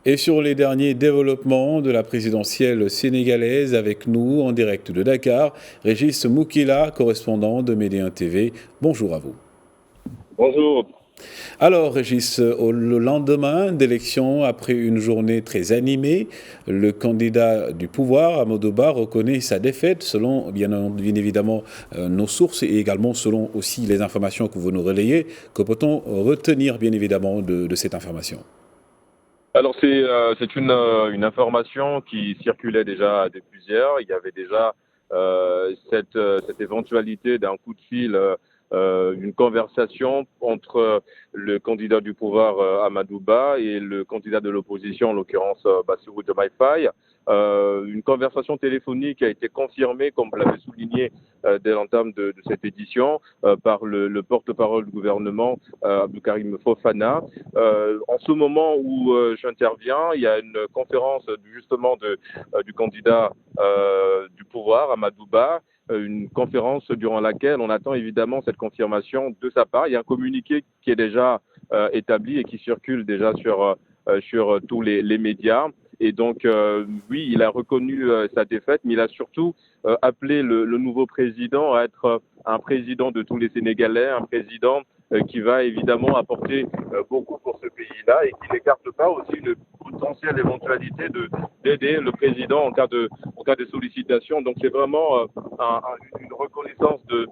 Et sur les derniers développements de la présidentielle sénégalaise, avec nous en direct de Dakar, Régis Moukila, correspondant de Médéin TV. Bonjour à vous. Bonjour. Alors, Régis, le lendemain d'élection, après une journée très animée, le candidat du pouvoir, Amadou Ba, reconnaît sa défaite selon, bien évidemment, nos sources et également selon aussi les informations que vous nous relayez. Que peut-on retenir, bien évidemment, de cette information? Alors c'est une information qui circulait déjà depuis hier. Il y avait déjà cette éventualité d'un coup de fil, une conversation entre le candidat du pouvoir Amadou Ba et le candidat de l'opposition, en l'occurrence Bassirou Diomaye Faye. Une conversation téléphonique a été confirmée, comme vous l'avez souligné dès l'entame de cette édition, par le porte-parole du gouvernement, Abdoukarim Fofana. En ce moment où j'interviens, il y a une conférence justement du candidat du pouvoir, Amadou Ba, une conférence durant laquelle on attend évidemment cette confirmation de sa part. Il y a un communiqué qui est déjà établi et qui circule déjà sur tous les médias. Et donc, oui, il a reconnu sa défaite, mais il a surtout appelé le nouveau président à être un président de tous les Sénégalais, un président qui va évidemment apporter beaucoup pour ce pays-là et qui n'écarte pas aussi une potentielle éventualité d'aider le président en cas de sollicitation. Donc, c'est vraiment une reconnaissance de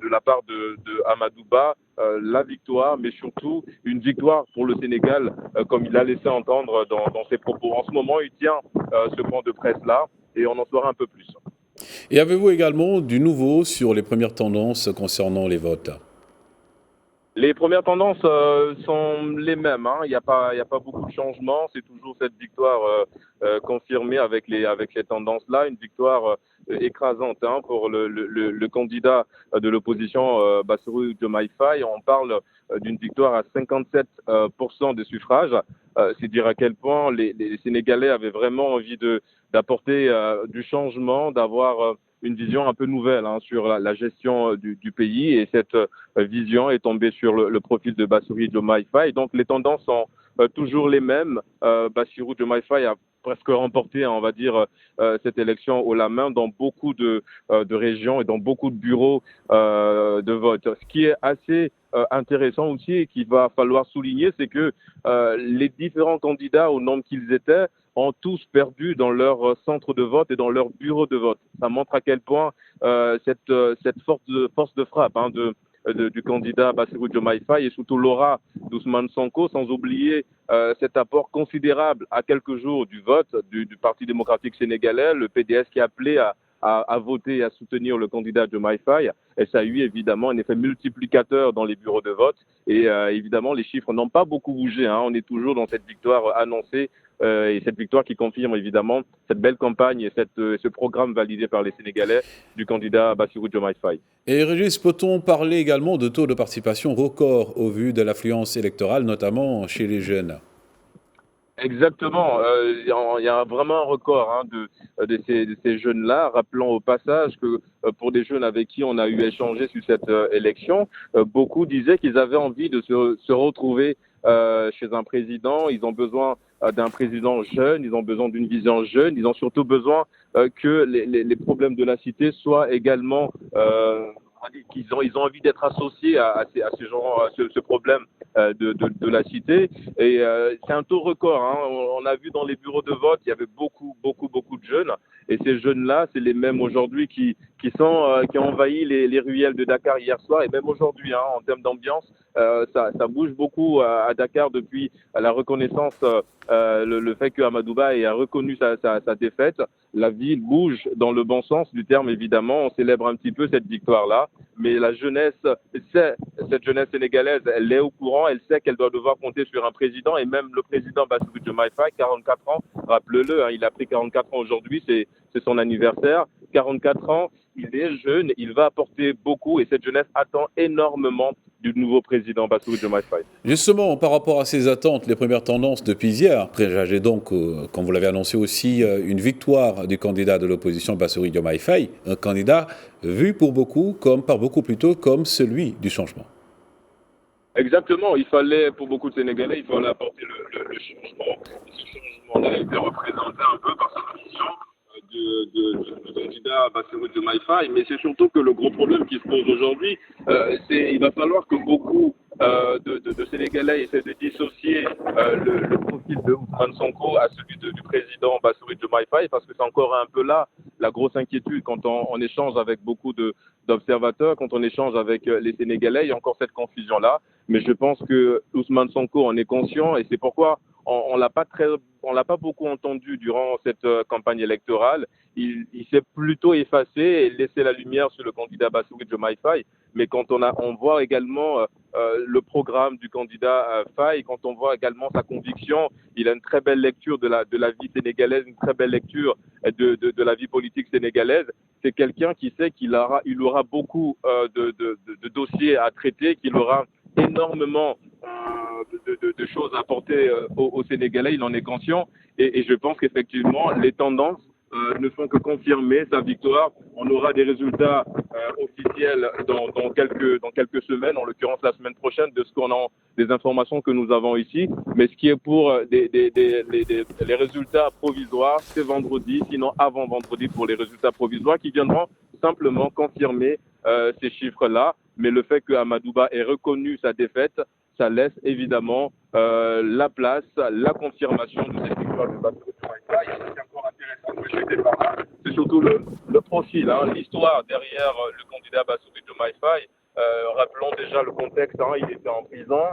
la part de Amadou Ba, la victoire, mais surtout une victoire pour le Sénégal, comme il l'a laissé entendre dans ses propos. En ce moment, il tient ce point de presse-là et on en saura un peu plus. Et avez-vous également du nouveau sur les premières tendances concernant les votes? Les premières tendances sont les mêmes, hein. Il y a pas beaucoup de changements. C'est toujours cette victoire confirmée avec les tendances-là. Une victoire écrasante, hein, pour le candidat de l'opposition, Bassirou Diomaye Faye. On parle d'une victoire à 57% des suffrages. C'est dire à quel point les Sénégalais avaient vraiment envie d'apporter du changement, d'avoir une vision un peu nouvelle, hein, sur la gestion du pays. Et cette vision est tombée sur le profil de Bassirou Diomaye Faye. Donc les tendances sont toujours les mêmes. Bassirou Diomaye Faye a presque remporté, on va dire, cette élection haut la main dans beaucoup de régions et dans beaucoup de bureaux de vote. Ce qui est assez intéressant aussi et qu'il va falloir souligner, c'est que les différents candidats, au nombre qu'ils étaient, ont tous perdu dans leur centre de vote et dans leur bureau de vote. Ça montre à quel point cette force de frappe, hein, du candidat Bassirou Diomaye Faye et surtout l'aura d'Ousmane Sonko, sans oublier cet apport considérable à quelques jours du vote du Parti démocratique sénégalais, le PDS qui a appelé à voter et à soutenir le candidat Diomaye Faye. Et ça a eu évidemment un effet multiplicateur dans les bureaux de vote. Et évidemment, les chiffres n'ont pas beaucoup bougé, hein. On est toujours dans cette victoire annoncée et cette victoire qui confirme évidemment cette belle campagne et ce programme validé par les Sénégalais du candidat Bassirou Diomaye Faye. Et Régis, peut-on parler également de taux de participation record au vu de l'affluence électorale, notamment chez les jeunes? Exactement. Il y a vraiment un record, hein, de ces jeunes-là. Rappelons au passage que pour des jeunes avec qui on a eu échangé sur cette élection, beaucoup disaient qu'ils avaient envie de se retrouver chez un président. Ils ont besoin d'un président jeune, ils ont besoin d'une vision jeune, ils ont surtout besoin que les problèmes de la cité soient également, on va dire qu'ils ont envie d'être associés à ce problème de la cité. Et c'est un taux record, hein. On a vu dans les bureaux de vote, il y avait beaucoup, beaucoup, beaucoup de jeunes. Et ces jeunes-là, c'est les mêmes aujourd'hui qui ont envahi les ruelles de Dakar hier soir et même aujourd'hui, hein, en termes d'ambiance. Ça bouge beaucoup à Dakar depuis la reconnaissance, le fait que Amadou Ba ait reconnu sa défaite. La ville bouge dans le bon sens du terme, évidemment. On célèbre un petit peu cette victoire-là. Mais la jeunesse sait, cette jeunesse sénégalaise, elle est au courant, elle sait qu'elle doit devoir compter sur un président. Et même le président Bassirou Diomaye Faye, 44 ans, rappelez-le, hein, il a pris 44 ans aujourd'hui, c'est son anniversaire. 44 ans, il est jeune, il va apporter beaucoup et cette jeunesse attend énormément du nouveau président Bassirou Diomaye Faye. Justement, par rapport à ces attentes, les premières tendances depuis hier, présageaient donc, comme vous l'avez annoncé aussi, une victoire du candidat de l'opposition Bassirou Diomaye Faye, un candidat vu pour beaucoup, comme par beaucoup plutôt, comme celui du changement. Exactement, il fallait, pour beaucoup de Sénégalais, il fallait apporter le changement. il a été représenté un peu par cette vision du candidat Bassirou Diomaye Faye, mais c'est surtout que le gros problème qui se pose aujourd'hui, c'est il va falloir que beaucoup de Sénégalais essaient de dissocier le profil de Ousmane Sonko à celui du président Bassirou Diomaye Faye, parce que c'est encore un peu là la grosse inquiétude quand on échange avec beaucoup d'observateurs, quand on échange avec les Sénégalais, il y a encore cette confusion-là. Mais je pense que Ousmane Sonko en est conscient et c'est pourquoi on l'a pas beaucoup entendu durant cette campagne électorale. Il s'est plutôt effacé et laissé la lumière sur le candidat Bassirou Diomaye Faye. Mais quand on voit également le programme du candidat Faye, quand on voit également sa conviction, il a une très belle lecture de la vie sénégalaise, une très belle lecture de la vie politique sénégalaise. C'est quelqu'un qui sait qu'il aura beaucoup de dossiers à traiter, qu'il aura énormément de choses à apporter aux Sénégalais, il en est conscient. Et je pense qu'effectivement, les tendances ne font que confirmer sa victoire. On aura des résultats officiels dans quelques semaines, en l'occurrence la semaine prochaine, de ce qu'on a, des informations que nous avons ici. Mais ce qui est pour les résultats provisoires, c'est vendredi, sinon avant vendredi pour les résultats provisoires qui viendront simplement confirmer ces chiffres-là. Mais le fait que Amadouba ait reconnu sa défaite, ça laisse évidemment la place, la confirmation de cette victoire de Bassirou Diomaye Faye. Et ce qui est encore intéressant que je fais par là, c'est surtout le profil, l'histoire derrière le candidat Bassirou Diomaye Faye. Rappelons déjà le contexte, il était en prison,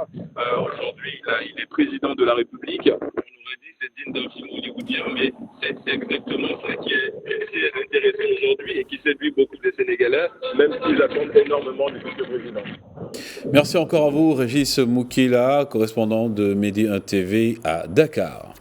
aujourd'hui il est président de la République. On aurait dit c'est digne d'un film hollywoodien, mais c'est exactement ça qui est intéressant aujourd'hui et qui séduit beaucoup de Sénégalais, même s'ils attendent énormément du futur président. Merci encore à vous, Régis Moukila, correspondant de Midi 1 TV à Dakar.